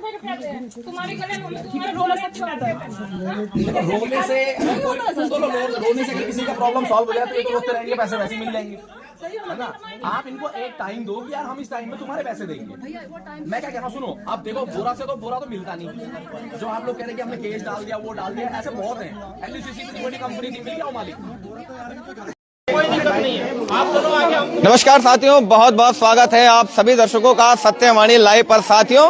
मेरे पैसे हैं, तुम्हारे गले में तुम्हारे रोने से रोने से रोने से किसी का प्रॉब्लम सॉल्व हो जाए तो ये तो रोते रहेंगे, पैसे वैसे मिल जाएंगे, है ना। आप इनको एक टाइम दो कि यार हम इस टाइम में तुम्हारे पैसे देंगे। मैं क्या कह रहा हूँ, सुनो, आप देखो बोरा से तो बोरा तो मिलता नहीं, जो आप लोग कह रहे हैं कि हमने केस डाल दिया वो डाल दिया, ऐसे बहुत हैं। एलयूसीसी की बड़ी कंपनी नहीं मिल गया मालिक। नमस्कार साथियों, बहुत बहुत स्वागत है आप सभी दर्शकों का सत्यवाणी लाइव पर। साथियों,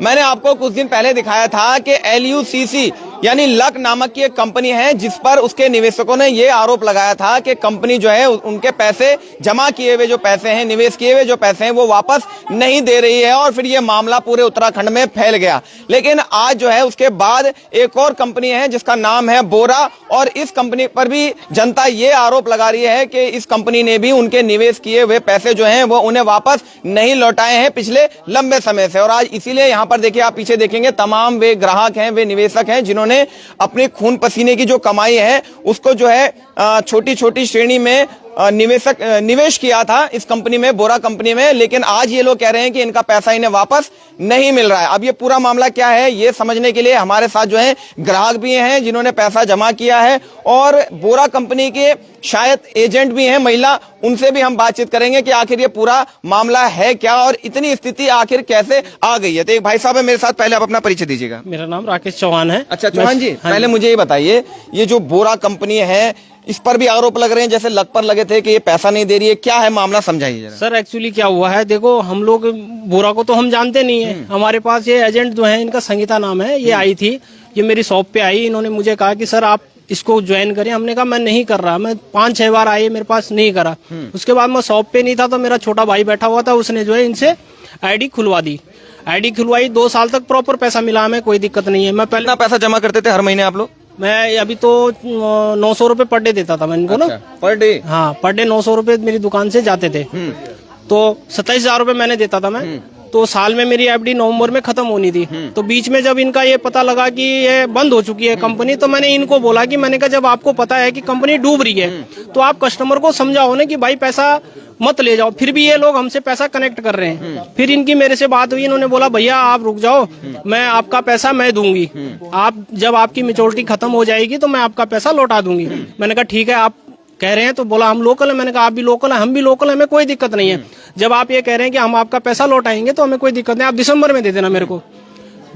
मैंने आपको कुछ दिन पहले दिखाया था कि एलयूसीसी यानी लक नामक की एक कंपनी है जिस पर उसके निवेशकों ने ये आरोप लगाया था कि कंपनी जो है उनके पैसे जमा किए हुए जो पैसे हैं, निवेश किए हुए जो पैसे हैं वो वापस नहीं दे रही है, और फिर ये मामला पूरे उत्तराखंड में फैल गया। लेकिन आज जो है उसके बाद एक और कंपनी है जिसका नाम है बोरा, और इस कंपनी पर भी जनता ये आरोप लगा रही है कि इस कंपनी ने भी उनके निवेश किए हुए पैसे जो हैं वो उन्हें वापस नहीं लौटाए हैं पिछले लंबे समय से। और आज इसीलिए यहाँ पर देखिए, आप पीछे देखेंगे, तमाम वे ग्राहक हैं, वे निवेशक हैं जिन्होंने अपने खून पसीने की जो कमाई है उसको जो है छोटी छोटी श्रेणी में निवेश किया था इस कंपनी में, बोरा कंपनी में। लेकिन आज ये लोग कह रहे हैं कि इनका पैसा इन्हें वापस नहीं मिल रहा है। अब ये पूरा मामला क्या है ये समझने के लिए हमारे साथ जो है ग्राहक भी हैं जिन्होंने पैसा जमा किया है, और बोरा कंपनी के शायद एजेंट भी हैं महिला, उनसे भी हम बातचीत करेंगे कि आखिर ये पूरा मामला है क्या और इतनी स्थिति आखिर कैसे आ गई है। तो एक भाई साहब है मेरे साथ, पहले आप अपना परिचय दीजिएगा। मेरा नाम राकेश चौहान है। अच्छा चौहान जी, पहले मुझे ये बताइए, ये जो बोरा कंपनी है इस पर भी आरोप लग रहे हैं जैसे लक पर लगे थे कि ये पैसा नहीं दे रही है, क्या है मामला, समझाइए जरा। सर एक्चुअली क्या हुआ है, देखो हम लोग बोरा को तो हम जानते नहीं है, हमारे पास ये एजेंट जो है इनका संगीता नाम है, ये आई थी, ये मेरी शॉप पे आई, इन्होंने मुझे कहा कि सर आप इसको ज्वाइन करें। हमने कहा मैं नहीं कर रहा, मैं 5-6 बार आई मेरे पास नहीं करा। उसके बाद मैं शॉप पे नहीं था तो मेरा छोटा भाई बैठा हुआ था, उसने जो है इनसे आईडी खुलवा दी। आईडी खुलवाई, 2 साल तक प्रॉपर पैसा मिला हमें, कोई दिक्कत नहीं है। मैं पहले पैसा जमा करते थे हर महीने आप लोग? मैं अभी तो 900 रुपए पर डे देता था मैं इनको। अच्छा, ना पर डे? हाँ, पर डे 900 रुपए मेरी दुकान से जाते थे, तो 27,000 रुपए मैंने देता था मैं। तो साल में मेरी एफडी नवंबर में खत्म होनी थी, तो बीच में जब इनका ये पता लगा कि ये बंद हो चुकी है कंपनी, तो मैंने इनको बोला कि मैंने कहा जब आपको पता है कि कंपनी डूब रही है तो आप कस्टमर को समझाओ ना कि भाई पैसा मत ले जाओ। फिर भी ये लोग हमसे पैसा कनेक्ट कर रहे हैं। फिर इनकी मेरे से बात हुई, इन्होंने बोला भैया आप रुक जाओ, मैं आपका पैसा मैं दूंगी, आप जब आपकी मेच्योरिटी खत्म हो जाएगी तो मैं आपका पैसा लौटा दूंगी। मैंने कहा ठीक है, आप कह रहे हैं तो बोला हम लोकल है। मैंने कहा आप भी लोकल है, हम भी लोकल है, हमें कोई दिक्कत नहीं है। जब आप ये कह रहे हैं कि हम आपका पैसा लौटाएंगे तो हमें कोई दिक्कत नहीं, आप दिसंबर में दे देना मेरे को।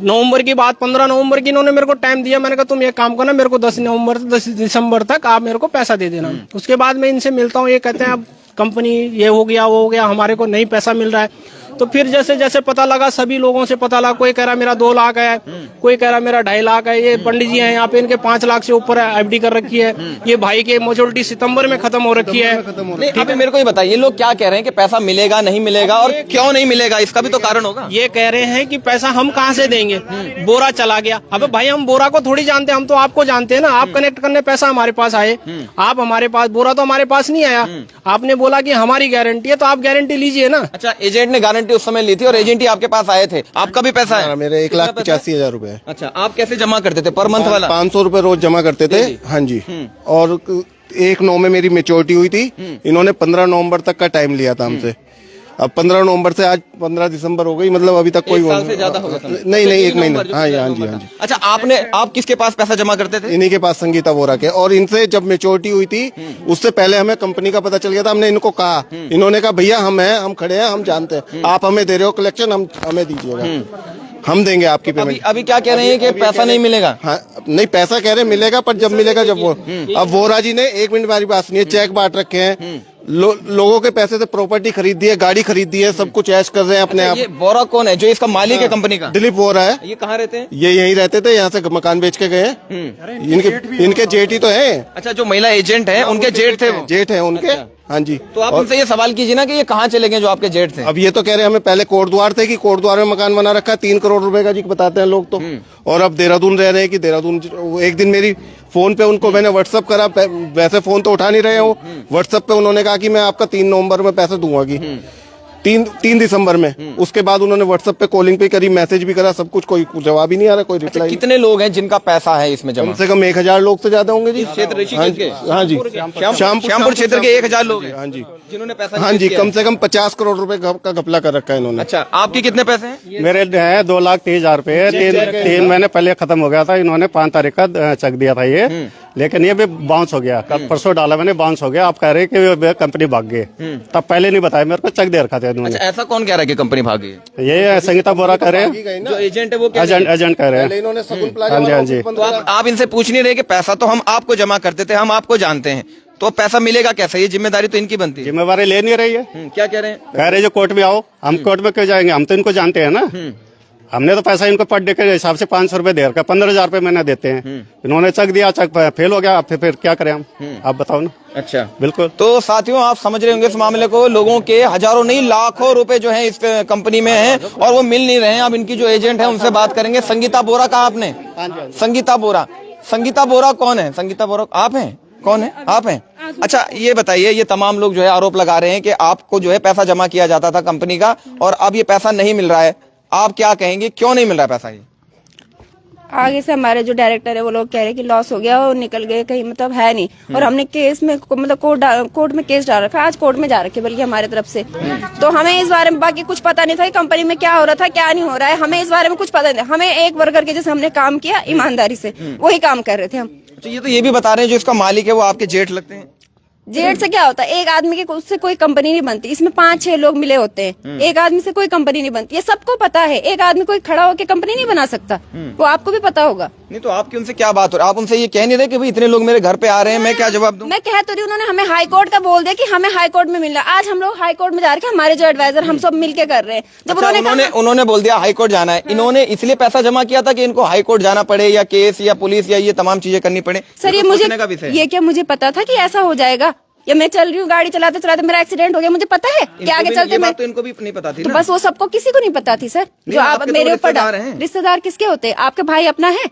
नवंबर की बात, 15 नवंबर की इन्होंने मेरे को टाइम दिया। मैंने कहा तुम ये काम करना, मेरे को 10 नवंबर 10 दिसंबर तक आप मेरे को पैसा दे देना। उसके बाद मैं इनसे मिलता हूँ, ये कहते हैं अब कंपनी ये हो गया वो हो गया, हमारे को नहीं पैसा मिल रहा है। तो फिर जैसे जैसे पता लगा, सभी लोगों से पता लगा, कोई कह रहा मेरा 2 लाख है, कोई कह रहा मेरा 2.5 लाख है। ये पंडित जी हैं यहाँ पे, इनके 5 लाख से ऊपर एफडी कर रखी है। ये भाई के मेच्योरिटी सितंबर में खत्म हो रखी है। ठीक है, मेरे को ये बताइए, ये लोग क्या कह रहे हैं कि पैसा मिलेगा नहीं मिलेगा, और क्यों नहीं मिलेगा, इसका भी तो कारण होगा। ये कह रहे हैं कि पैसा हम कहाँ से देंगे, बोरा चला गया। अबे भाई हम बोरा को थोड़ी जानते हैं, हम तो आपको जानते हैं ना। आप कनेक्ट करने पैसा हमारे पास आए, आप हमारे पास, बोरा तो हमारे पास नहीं आया। आपने बोला कि हमारी गारंटी है तो आप गारंटी लीजिए ना। अच्छा, एजेंट ने गारंटी उस समय ली थी और एजेंट ही आपके पास आए थे, आपका भी पैसा है? मेरे 1,85,000 रुपए। अच्छा, आप कैसे जमा करते थे, पर मंथ वाला? 500 रुपए रोज जमा करते थे। हाँ जी, और 1/9 में मेरी मेच्योरिटी हुई थी। इन्होंने 15 नवंबर तक का टाइम लिया था हमसे। अब 15 नवंबर से आज 15 दिसंबर हो गई, मतलब अभी तक कोई साल से ज्यादा हो गया था। नहीं 1 महीना। हाँ जी, हाँ जी, हाँ जी। अच्छा, आप किसके पास पैसा जमा करते थे? इन्हीं के पास, संगीता बोरा के। और इनसे जब मेच्योरिटी हुई थी उससे पहले हमें कंपनी का पता चल गया था। हमने इनको कहा, इन्होंने कहा भैया हम खड़े हैं, हम जानते हैं, आप हमें दे रहे हो कलेक्शन, हमें दीजिएगा, हम देंगे आपकी पेमेंट। अभी क्या कह रहे हैं कि पैसा नहीं मिलेगा? हाँ, नहीं पैसा कह रहे मिलेगा, पर जब मिलेगा जब वो। अब बोरा जी ने 1 मिनट हमारी बात सुनिए, चेक बांट रखे हैं, लोगों के पैसे से प्रॉपर्टी खरीदी है, गाड़ी खरीदी है, सब कुछ ऐश कर रहे हैं अपने आप। ये बोरा कौन है जो इसका मालिक है कंपनी का? दिलीप बोरा है। ये कहाँ रहते हैं? ये यहीं रहते थे, यहाँ से मकान बेच के गए हैं। इनके जेठ ही तो है। अच्छा, जो महिला एजेंट है उनके जेठ थे वो? जेठ है उनके। हाँ जी। तो आप उनसे ये सवाल कीजिए ना कि ये कहाँ चले गए जो आपके जेठ थे? अब ये तो कह रहे हैं हमें पहले कोटद्वार थे, कि कोटद्वार में मकान बना रखा है 3 करोड़ रुपए का जी, बताते हैं लोग तो। और अब देहरादून रह रहे हैं कि देहरादून। एक दिन मेरी फोन पे उनको मैंने व्हाट्सअप करा, वैसे फोन तो उठा नहीं रहे हो, व्हाट्सअप पे उन्होंने कहा कि मैं आपका 3 नवंबर में पैसा दूंगा की। 3 दिसंबर में। उसके बाद उन्होंने व्हाट्सएप पे कॉलिंग पे करी, मैसेज भी करा, सब कुछ, कोई जवाब ही नहीं आ रहा, कोई रिप्लाई। कितने लोग हैं जिनका पैसा है इसमें जमा? कम से कम 1000 लोग से ज्यादा होंगे जी। क्षेत्र ऋषिकेश के? हाँ जी, श्यामपुर क्षेत्र के 1000 लोग हैं। हाँ जी, जिन्होंने पैसा, हाँ जी, कम से कम 50 करोड़ रुपए का घपला कर रखा है इन्होंने। अच्छा, आपके कितने पैसे हैं? मेरे है 2,30,000 रुपए। 3 महीने पहले खत्म हो गया था, इन्होंने 5 तारीख का चेक दिया था ये, लेकिन ये भी बाउंस हो गया। कल परसों डाला मैंने, बाउंस हो गया। आप कह रहे हैं कि कंपनी भाग गई, तब पहले नहीं बताया मेरे को, चेक दे रखा था इन्होंने। अच्छा, ऐसा कौन कह रहा है कि कंपनी भागी है? ये संगीता बोरा कह रहे हैं, जो एजेंट है वो एजेंट कह रहे हैं। इन्होंने सगुन प्लाजा हाँ जी, हाँ जी। तो आप इनसे पूछ नहीं रहे कि पैसा तो हम आपको जमा करते थे, हम आपको जानते हैं, तो पैसा मिलेगा कैसे? ये जिम्मेदारी तो इनकी बनती है। जिम्मेवारी ले नहीं रही है। क्या कह रहे हैं? कह रहे जो कोर्ट में आओ। हम कोर्ट में क्यों जाएंगे? हम तो इनको जानते हैं ना। हमने तो पैसा इनको पर डे के हिसाब से 500 रुपए दे रखा, 15,000 रुपए मैंने देते हैं। इन्होंने चेक दिया, चेक फेल हो गया, फिर क्या करें हम? आप बताओ ना। अच्छा, बिल्कुल। तो साथियों, आप समझ रहे होंगे इस मामले को। लोगों के हजारों नहीं लाखों रुपए जो है इस कंपनी में हैं और वो मिल नहीं रहे हैं। अब इनकी जो एजेंट है उनसे बात करेंगे। संगीता बोरा कहा आपने? संगीता बोरा। संगीता बोरा कौन है? संगीता बोरा आप हैं? कौन है? आप हैं? अच्छा, ये बताइए, ये तमाम लोग जो है आरोप लगा रहे हैं कि आपको जो है पैसा जमा किया जाता था कंपनी का और अब ये पैसा नहीं मिल रहा है। आप क्या कहेंगे, क्यों नहीं मिल रहा है पैसा? ये आगे से हमारे जो डायरेक्टर है वो लोग कह रहे हैं कि लॉस हो गया और निकल गए कहीं, मतलब है नहीं। और हमने केस में मतलब कोर्ट में केस डाल रखा है, आज कोर्ट में जा रखे बल्कि हमारे तरफ से। तो हमें इस बारे में बाकी कुछ पता नहीं था कि कंपनी में क्या हो रहा था, क्या नहीं हो रहा है, हमें इस बारे में कुछ पता नहीं था। हमें एक वर्कर के जैसे हमने काम किया ईमानदारी से, वही काम कर रहे थे हम। अच्छा, ये तो ये भी बता रहे हैं जो इसका मालिक है वो आपके जेठ लगते हैं। जेठ से क्या होता है? एक आदमी के उससे कोई कंपनी नहीं बनती। इसमें 5-6 लोग मिले होते हैं, एक आदमी से कोई कंपनी नहीं बनती। ये सबको पता है। एक आदमी कोई खड़ा होकर कंपनी नहीं बना सकता, वो आपको भी पता होगा। नहीं तो आपकी उनसे क्या बात हो रही है? आप उनसे ये कह नहीं रहे कि भाई इतने लोग मेरे घर पे आ रहे हैं, मैं क्या जवाब दूं? मैं कह तो रही हूँ, उन्होंने हमें हाई कोर्ट का बोल दिया कि हमें हाई कोर्ट में मिलना। आज हम लोग हाई कोर्ट में जा रहे हैं, हमारे जो एडवाइजर हम सब मिलके कर रहे हैं। जब उन्होंने बोल दिया हाई कोर्ट जाना है, इन्होंने इसलिए पैसा जमा किया था कि इनको हाई कोर्ट जाना पड़े या केस या पुलिस या ये तमाम चीजें करनी पड़े? सर, ये मुझे ये क्या मुझे पता था कि ऐसा हो जाएगा? या मैं चल रही हूँ गाड़ी चलाते चलाते मेरा एक्सीडेंट हो गया, मुझे पता है कि आगे चलते मैं तो इनको भी नहीं पता थी तो ना? बस वो सबको किसी को नहीं पता थी सर। जो आप मेरे ऊपर रिश्तेदार किसके होते हैं? आपके भाई अपना है?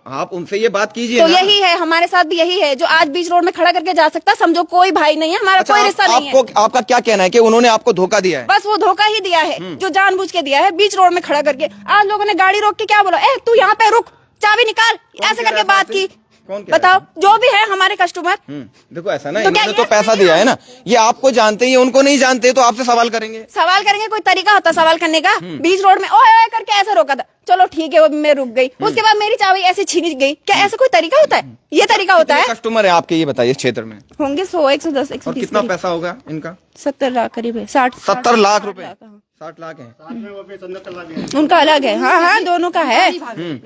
आप उनसे ये बात कीजिए। तो यही है, हमारे साथ भी यही है। जो आज बीच रोड में खड़ा करके जा सकता, समझो कोई भाई नहीं है हमारा। कोई रिश्ता नहीं है। आपका क्या कहना है कि उन्होंने आपको धोखा दिया है? बस वो धोखा ही दिया है, जो जानबूझ के दिया है। बीच रोड में खड़ा करके आज लोगों ने गाड़ी रोक के क्या बोला, ए तू यहाँ पे रुक, चाबी निकाल, ऐसे करके बात की। बताओ, जो भी है हमारे कस्टमर। देखो ऐसा ना, इन्होंने तो पैसा दिया है ना, ये आपको जानते हैं, उनको नहीं जानते, तो आपसे सवाल करेंगे। कोई तरीका होता सवाल करने का? बीच रोड में ओए ओए करके ऐसे रोका था, चलो ठीक है, वो मैं रुक गई। उसके बाद मेरी चाबी ऐसे छीनी गई। क्या ऐसा कोई तरीका होता है? ये तरीका होता है? कस्टमर है आपके, ये बताइए, इस क्षेत्र में होंगे 100, 110, 120। कितना पैसा होगा इनका? 70 लाख करीब है। 70 लाख रुपए। 60 लाख है उनका अलग है। हाँ हाँ, दोनों का है।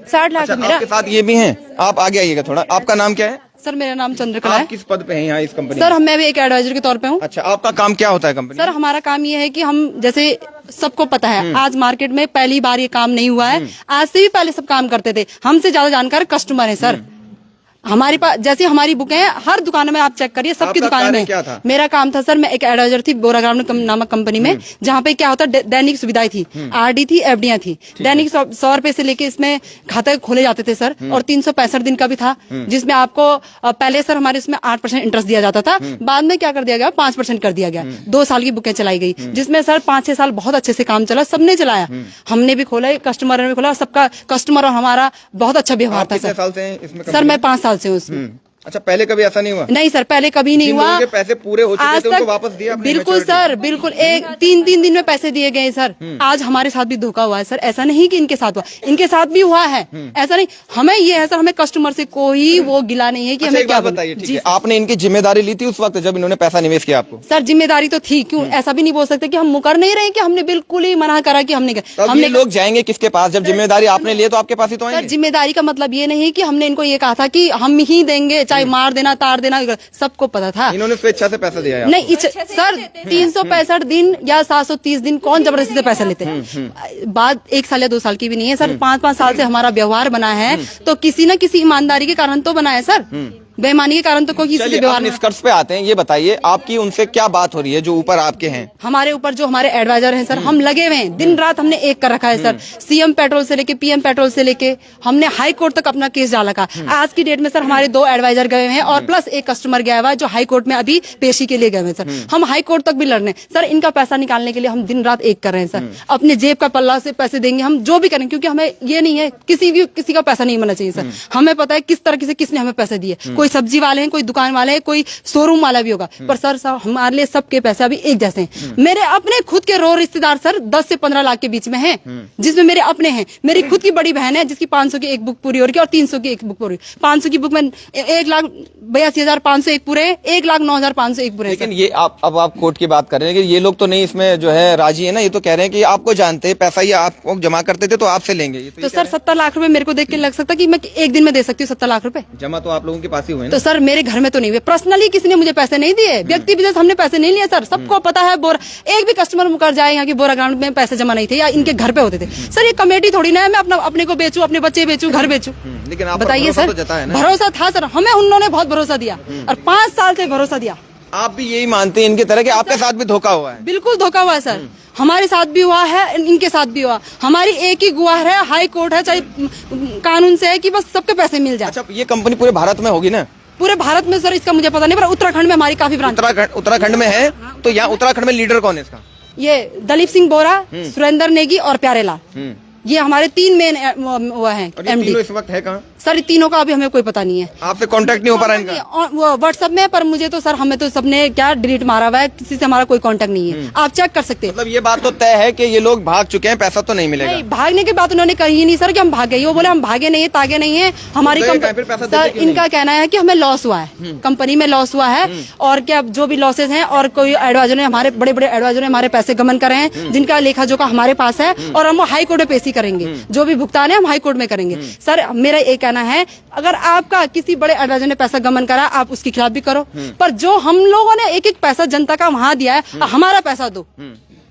60 लाख है मेरा। आपके साथ ये भी हैं। आप आगे आइएगा थोड़ा। आपका नाम क्या है? सर, मेरा नाम चंद्रकला है। किस पद पे हैं यहाँ इस कंपनी? सर, मैं भी एक एडवाइजर के तौर पे हूँ। अच्छा, आपका काम क्या होता है कंपनी? सर, हमारा काम ये है कि हम, जैसे सबको पता है, आज मार्केट में पहली बार ये काम नहीं हुआ है। आज से भी पहले सब काम करते थे। हमसे ज्यादा जानकार कस्टमर है सर। हमारे पास जैसी हमारी बुकें हैं, हर दुकान में आप चेक करिए, सबकी दुकान में। क्या था? मेरा काम था सर, मैं एक एडवाइजर थी बोराग्राम नामक कंपनी में, जहाँ पे क्या होता है, दैनिक सुविधाएं थी, आरडी थी, एफडियां थी। दैनिक 100 रुपए से लेके इसमें खाते खोले जाते थे सर, और 365 दिन का भी था, जिसमें आपको पहले सर हमारे इसमें 8% इंटरेस्ट दिया जाता था। बाद में क्या कर दिया गया, 5% कर दिया गया। 2 साल की बुकें चलाई गई, जिसमें सर 5-6 साल बहुत अच्छे से काम चला, सबने चलाया, हमने भी खोला, कस्टमर ने भी खोला, सबका कस्टमर और हमारा बहुत अच्छा व्यवहार था सर। सर, मैं 5 साल से हूँ उसमें। अच्छा, पहले कभी ऐसा नहीं हुआ? नहीं सर, पहले कभी नहीं हुआ। के पैसे पूरे हो चुके थे, उनको वापस दिया? बिल्कुल सर, बिल्कुल। 3 दिन में पैसे दिए गए सर। आज हमारे साथ भी धोखा हुआ है सर। ऐसा नहीं कि इनके साथ हुआ, इनके साथ भी हुआ है। ऐसा नहीं, हमें ये है सर, हमें कस्टमर से कोई वो गिला नहीं है कि हमें क्या बताइए। ठीक है, आपने इनकी जिम्मेदारी ली थी उस वक्त जब इन्होंने पैसा निवेश किया आपको? सर, जिम्मेदारी तो थी। क्यों ऐसा भी नहीं बोल सकते कि हम मुकर नहीं रहे, कि हमने बिल्कुल ही मना करा कि हमने लोग जाएंगे किसके पास? जब जिम्मेदारी आपने लिए तो आपके पास ही तो आएंगे। सर, जिम्मेदारी का मतलब ये नहीं कि हमने इनको ये कहा था कि हम ही देंगे, चाहे मार देना, तार देना, सबको पता था। इन्होंने स्वेच्छा से पैसा दिया है? नहीं सर, 365 दिन या 730 दिन कौन जबरदस्ती से पैसा लेते हैं? बात 1 साल या 2 साल की भी नहीं है सर, 5-5 साल से हमारा व्यवहार बना है, तो किसी न किसी ईमानदारी के कारण तो बना है सर। बेईमानी के कारण तो कोई किसी से चलिए व्यवहार आप नहीं। निष्कर्ष पे आते हैं, ये बताइए आपकी उनसे क्या बात हो रही है जो ऊपर आपके हैं? हमारे ऊपर जो हमारे एडवाइजर हैं सर, हम लगे हुए हैं, दिन रात हमने एक कर रखा है सर। सीएम पेट्रोल से लेके पीएम पेट्रोल से लेके हमने हाई कोर्ट तक अपना केस डाल रखा। आज की डेट में सर हमारे 2 एडवाइजर गए हैं और प्लस एक कस्टमर गया हुआ है जो हाई कोर्ट में अभी पेशी के लिए गए हैं सर। हम हाई कोर्ट तक भी लड़ रहे हैं सर। इनका पैसा निकालने के लिए हम दिन रात एक कर रहे हैं सर। अपने जेब का पल्ला से पैसे देंगे, हम जो भी करेंगे, क्योंकि हमें ये नहीं है किसी का पैसा नहीं मिलना चाहिए सर। हमें पता है किस तरह से किसने हमें पैसे दिए। कोई सब्जी वाले हैं, कोई दुकान वाले हैं, कोई शोरूम वाला भी होगा, पर सर हमारे लिए सबके पैसे अभी एक जैसे हैं। मेरे अपने खुद के रो रिश्तेदार सर 10 से 15 लाख के बीच में हैं, जिसमें मेरे अपने हैं। मेरी खुद की बड़ी बहन है जिसकी 500 की एक बुक पूरी हो रही है और 300 की एक बुक पूरी। 500 की बुक में 1,82,500 एक पूरे, 1,09,500 एक पूरे। लेकिन ये अब आप कोर्ट की बात कर रहे हैं, लेकिन ये लोग तो नहीं इसमें जो है राजी है ना। ये तो कह रहे हैं कि आपको जानते हैं, पैसा ये आपको जमा करते थे तो आपसे लेंगे। तो सर 70 लाख रुपए मेरे को देख के लग सकता कि मैं एक दिन में दे सकती हूँ 70 लाख रुपए। जमा तो आप लोगों के पास ही हुए ना? तो सर मेरे घर में तो नहीं हुए, पर्सनली किसी ने मुझे पैसे नहीं दिए, व्यक्ति विशेष हमने पैसे नहीं लिए सर। सबको पता है, एक भी कस्टमर मुकर जाए यहाँ की बोरा ग्राउंड में पैसे जमा नहीं थे या इनके घर पे होते थे सर। ये कमेटी थोड़ी ना है मैं अपने को बेचूं, अपने बच्चे बेचूं, घर बेचूं। लेकिन आप बताइए सर, तो भरोसा था सर, हमें उन्होंने बहुत भरोसा दिया और 5 साल से भरोसा दिया। आप भी यही मानते हैं इनकी तरह कि आपके साथ भी धोखा हुआ है? बिल्कुल धोखा हुआ है सर, हमारे साथ भी हुआ है, इनके साथ भी हुआ। हमारी एक ही गुहार है, हाई कोर्ट है, चाहे कानून से है कि बस सबके पैसे मिल जाए। अच्छा, ये कंपनी पूरे भारत में होगी ना? पूरे भारत में सर इसका मुझे पता नहीं, पर उत्तराखंड में हमारी काफी ब्रांच। उत्तराखंड में है? तो यहाँ उत्तराखंड में लीडर कौन है इसका? ये दलीप सिंह बोरा, सुरेंद्र नेगी और प्यारे लाल, ये हमारे 3 मेन वो हैं एमडी। इस वक्त है कहाँ? सर तीनों का अभी हमें कोई पता नहीं है। आपसे कांटेक्ट नहीं हो पा रहा इनका? वो व्हाट्सएप में, पर मुझे तो सर हमें तो सबने क्या डिलीट मारा हुआ है, किसी से हमारा कोई कांटेक्ट नहीं है। आप चेक कर सकते हैं। मतलब ये बात तो तय है कि ये लोग भाग चुके हैं, पैसा तो नहीं मिलेगा? नहीं, भागने की बात उन्होंने कही नहीं सर कि हम भागे। वो बोले हम भागे नहीं है, तागे नहीं है हमारी कंपनी। सर इनका कहना है कि हमें लॉस हुआ है, कंपनी में लॉस हुआ है, और क्या जो भी लॉसेज हैं, और कोई एडवाइजर ने, हमारे बड़े बड़े एडवाइजर ने हमारे पैसे गमन करे हैं, जिनका लेखा जोखा हमारे पास है, और हम हाई कोर्ट में पेशी करेंगे। जो भी भुगतान है हम हाई कोर्ट में करेंगे। सर मेरा ये कहना है, अगर आपका किसी बड़े एडवाइजर ने पैसा गमन करा, आप उसके खिलाफ भी करो, पर जो हम लोगों ने एक एक पैसा जनता का वहां दिया है, हमारा पैसा दो।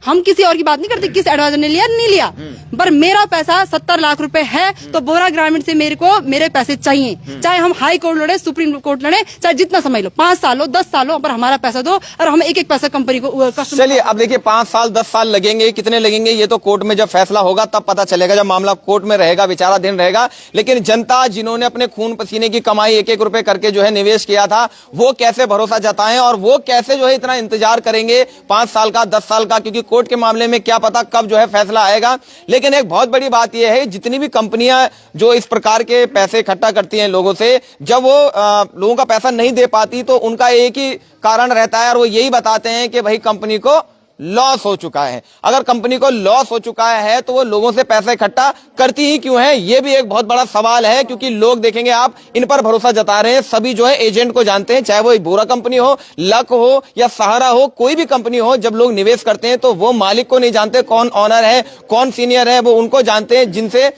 हम किसी और की बात नहीं करते किस एडवाइजर ने लिया नहीं लिया, पर मेरा पैसा 70 लाख रुपए है, तो बोरा ग्रामीण से मेरे को मेरे पैसे चाहिए। चाहे हम हाई कोर्ट लड़े, सुप्रीम कोर्ट लड़े, चाहे जितना समय लो, 5 साल हो, 10 साल हो, पर हमारा पैसा दो, और हम एक एक पैसा कंपनी को। चलिए अब देखिए, 5 साल 10 साल लगेंगे, कितने लगेंगे ये तो कोर्ट में जब फैसला होगा तब पता चलेगा, जब मामला कोर्ट में रहेगा, विचाराधीन रहेगा। लेकिन जनता जिन्होंने अपने खून पसीने की कमाई एक एक रुपए करके जो है निवेश किया था, वो कैसे भरोसा जताएं, और वो कैसे जो है इतना इंतजार करेंगे 5 साल का, 10 साल का, क्योंकि कोर्ट के मामले में क्या पता कब जो है फैसला आएगा। लेकिन एक बहुत बड़ी बात यह है, जितनी भी कंपनियां जो इस प्रकार के पैसे इकट्ठा करती हैं लोगों से, जब वो लोगों का पैसा नहीं दे पाती तो उनका एक ही कारण रहता है, और वो यही बताते हैं कि भाई कंपनी को लॉस हो चुका है। अगर कंपनी को लॉस हो चुका है तो वो लोगों से पैसा इकट्ठा करती ही क्यों है, ये भी एक बहुत बड़ा सवाल है। क्योंकि लोग देखेंगे, आप इन पर भरोसा जता रहे हैं, सभी जो है एजेंट को जानते हैं, चाहे वो बोरा कंपनी हो, लक हो या सहारा हो, कोई भी कंपनी हो, जब लोग निवेश करते हैं तो वो मालिक को नहीं जानते, कौन ऑनर है, कौन सीनियर है, वो उनको जानते हैं जिनसे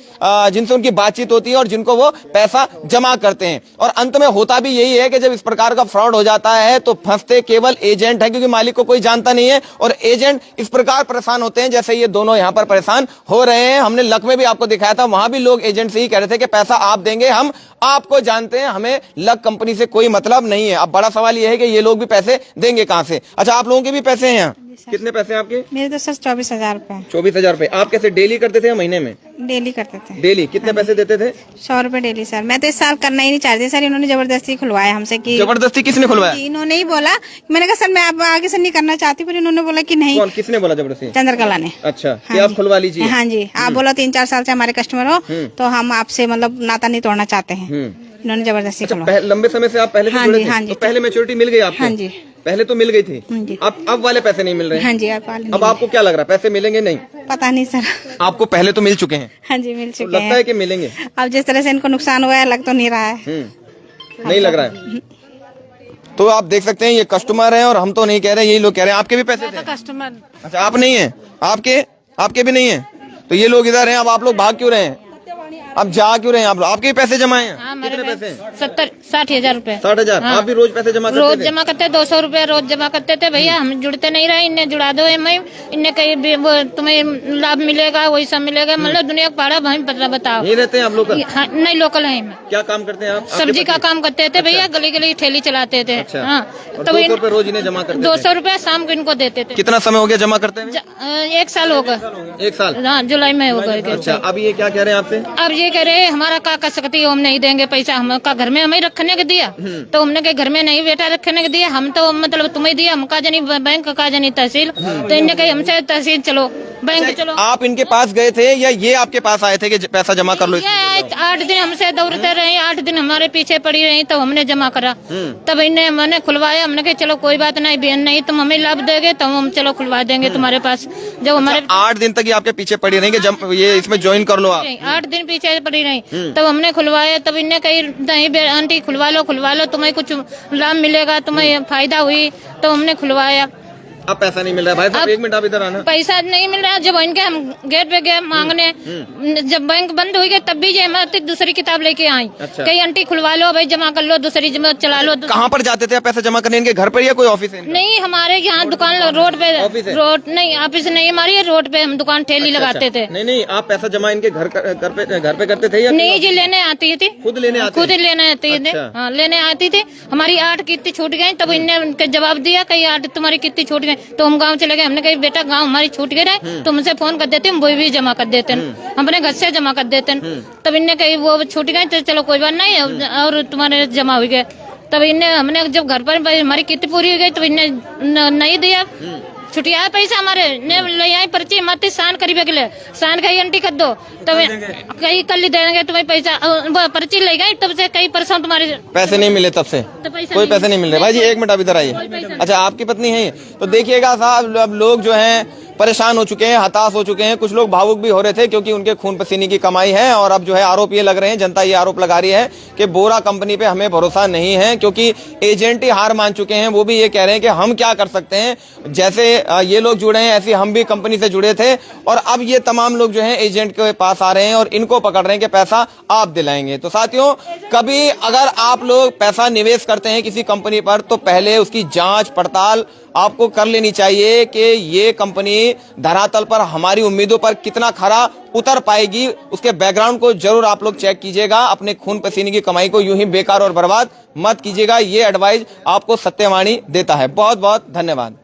उनकी बातचीत होती है और जिनको वो पैसा जमा करते हैं। और अंत में होता भी यही है कि जब इस प्रकार का फ्रॉड हो जाता है तो फंसते केवल एजेंट है, क्योंकि मालिक को कोई जानता नहीं है, और एजेंट इस प्रकार परेशान होते हैं जैसे ये दोनों यहां पर परेशान हो रहे हैं। हमने लक में भी आपको दिखाया था, वहां भी लोग एजेंट से ही कह रहे थे कि पैसा आप देंगे, हम आपको जानते हैं, हमें लक कंपनी से कोई मतलब नहीं है। अब बड़ा सवाल यह है कि ये लोग भी पैसे देंगे कहां से? अच्छा, आप लोगों के भी पैसे हैं यहाँ? कितने पैसे आपके? मेरे तो सर 24,000 रुपए। 24,000 रुपए। आप कैसे डेली करते थे या महीने में? डेली करते थे। डेली कितने पैसे देते थे? 100 रुपए डेली सर। मैं तो इस साल करना ही नहीं चाहती सर, इन्होंने जबरदस्ती खुलवाया हमसे। कि जबरदस्ती किसने खुलवाया? इन्होंने ही बोला। मैंने कहा सर मैं आप आगे से नहीं करना चाहती, पर इन्होंने बोला कि नहीं। कौन, किसने बोला जबरदस्ती? चंद्रकला ने। अच्छा, कि आप खुलवा लीजिए। हाँ जी, आप बोला 3-4 साल से हमारे कस्टमर हो, तो हम आपसे मतलब नाता नहीं तोड़ना चाहते हैं। इन्होंने जबरदस्ती खुलवाया। लंबे समय से आप पहले से जुड़े थे? तो पहले मैच्योरिटी मिल गई आपको? हाँ जी, पहले तो मिल गई थी। अब वाले पैसे नहीं मिल रहे हैं? हाँ जी। अब आपको क्या लग रहा है, पैसे मिलेंगे नहीं? पता नहीं सर। आपको पहले तो मिल चुके हैं? हाँ जी, मिल चुके हैं। लगता है कि मिलेंगे? अब जिस तरह से इनको नुकसान हुआ है, लग तो नहीं रहा है। नहीं लग रहा है। तो आप देख सकते हैं, ये कस्टमर है और हम तो नहीं कह रहे, यही लोग कह रहे हैं। आपके भी पैसे थे? कस्टमर। अच्छा, आप नहीं है? आपके भी नहीं है? तो ये लोग इधर हैं, अब आप लोग भाग क्यों रहे हैं? अब जा क्यों रहे हैं आप लोग? आपके पैसे जमा हैं? हाँ, कितने पैसे हैं? 60,000 रुपए। 60,000। आप भी रोज पैसे जमा करते रोज थे? जमा करते 200 रुपए रोज जमा करते थे भैया। हम जुड़ते नहीं रहे, इन्हें जुड़ा दो। इन्हें कहीं भी वो तुम्हें लाभ मिलेगा, वही सब मिलेगा। मतलब दुनिया का भाड़ा भाई बताओ। यही रहते हैं आप लोग? हाँ, नहीं लोकल है। क्या काम करते हैं आप? सब्जी का काम करते थे भैया, गली गली ठेली चलाते थे। अच्छा। हाँ, और तो 200 रुपए रोज इन्हें जमा करते थे? 200 रुपए शाम को इनको देते थे। कितना समय हो गया जमा करते हैं? 1 साल होगा। 1 साल? हाँ, जुलाई में होगा। अच्छा, अब ये क्या कह रहे हैं आपसे? अब ये कह रहे हैं हमारा का कर सकती है, हम नहीं देंगे पैसा। हम का घर में हमें रखने के दिया, तो हमने के घर में नहीं बेटा रखने के दिया। हम तो मतलब तुम्हें दिया, हम का जानी बैंक का जानी तहसील। तो इन्हें कही हमसे तहसील चलो, बैंक चलो। आप इनके पास गए थे या ये आपके पास आए थे कि पैसा जमा कर लो? 8 दिन हमसे दौड़ते रहे, 8 दिन हमारे पीछे पड़ी रही, तब हमने जमा करा। तब इन्हें मैंने खुलवाया। हमने कहा चलो कोई बात नहीं, बहन नहीं तुम हमें लाभ दोगे तो हम चलो खुलवा देंगे तुम्हारे पास। जब हमारे 8 दिन तक ये आपके पीछे पड़ी रही कि ये इसमें ज्वाइन कर लो आप? 8 दिन पीछे पड़ी रही, तब हमने खुलवाया। तब इन्हें कही नहीं आंटी खुलवा लो, तुम्हें कुछ लाभ मिलेगा, तुम्हें फायदा हुई। तो हमने खुलवाया। अब पैसा नहीं मिल रहा है भाई साहब, 1 मिनट आप इधर आना। पैसा नहीं मिल रहा। जब इनके हम गेट पे गए मांगने, जब बैंक बंद हुई गई तब भी ये दूसरी किताब लेके आई। अच्छा। कहीं आंटी खुलवा लो भाई, जमा कर लो, दूसरी जमा चला लो। कहाँ पर जाते थे आप पैसा जमा करने? इनके घर पर या कोई ऑफिस है? नहीं, हमारे यहाँ दुकान रोड पे। ऑफिस है? रोड नहीं, ऑफिस नहीं हमारी, रोड पे हम दुकान ठेली लगाते थे। नहीं, आप पैसा जमा इनके घर पे करते थे या? नहीं जी, लेने आती थी। खुद लेने आती? खुद लेने आती थी। अच्छा। हाँ, लेने आती थी। हमारी 8 कितनी छूट गई, तब इनने उनके जवाब दिया कहीं 8 तुम्हारी कितनी छूट गई। तो हम गाँव चले गए। हमने कहा बेटा गांव हमारी छूट गए, तो हमसे फोन कर देते, हम वो भी जमा कर देते, अपने घर से जमा कर देते। तब इनने कही वो छूट गए तो चलो कोई बात नहीं, और तुम्हारे जमा हो गए। तब इन्हें हमने जब घर पर हमारी कितनी पूरी हो गई तो इन्हें नहीं दिया, छुटिया पैसा हमारे ने ले आई पर्ची मत साइन करी बेगले साइन कही आंटी कर दो, तब कहीं कल देंगे तुम्हें पैसा। पर्ची ले गई, तब से कई परसों तुम्हारे पैसे नहीं मिले। तब से तो कोई पैसे नहीं मिल रहे। भाई जी 1 मिनट आप इधर आइए। अच्छा, आपकी पत्नी है? तो देखिएगा साहब, अब लोग जो हैं परेशान हो चुके हैं, हताश हो चुके हैं। कुछ लोग भावुक भी हो रहे थे क्योंकि उनके खून पसीने की कमाई है। और अब जो है आरोप ये लग रहे हैं, जनता ये आरोप लगा रही है कि बोरा कंपनी पे हमें भरोसा नहीं है क्योंकि एजेंट ही हार मान चुके हैं। वो भी ये कह रहे हैं कि हम क्या कर सकते हैं, जैसे ये लोग जुड़े हैं ऐसे हम भी कंपनी से जुड़े थे। और अब ये तमाम लोग जो है एजेंट के पास आ रहे हैं और इनको पकड़ रहे हैं कि पैसा आप दिलाएंगे। तो साथियों, कभी अगर आप लोग पैसा निवेश करते हैं किसी कंपनी पर तो पहले उसकी जांच पड़ताल आपको कर लेनी चाहिए कि ये कंपनी धरातल पर हमारी उम्मीदों पर कितना खरा उतर पाएगी। उसके बैकग्राउंड को जरूर आप लोग चेक कीजिएगा। अपने खून पसीने की कमाई को यूं ही बेकार और बर्बाद मत कीजिएगा। ये एडवाइस आपको सत्यवाणी देता है। बहुत बहुत धन्यवाद।